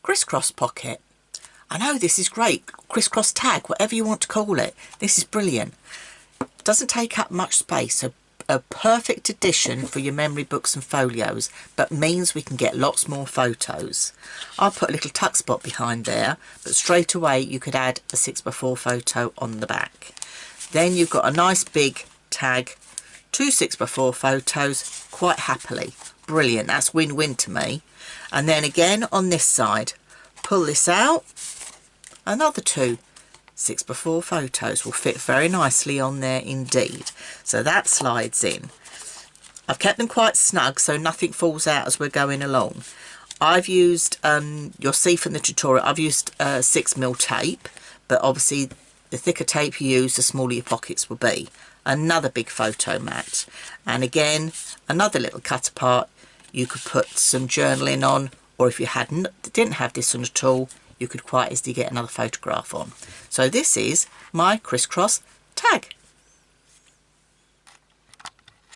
crisscross pocket. I know this is great, crisscross tag, whatever you want to call it. This is brilliant. Doesn't take up much space, so a perfect addition for your memory books and folios, but means we can get lots more photos. I'll put a little tuck spot behind there, but straight away you could add a 6x4 photo on the back. Then you've got a nice big tag, 2 6x4 photos quite happily. Brilliant, that's win-win to me. And then again on this side, pull this out, another 2 6x4 photos will fit very nicely on there indeed. So that slides in. I've kept them quite snug so nothing falls out as we're going along. I've used, you'll see from the tutorial, I've used 6mm tape, but obviously the thicker tape you use, the smaller your pockets will be. Another big photo mat, and again another little cut apart. You could put some journaling on, or if you didn't have this on at all, you could quite easily get another photograph on. So this is my crisscross tag.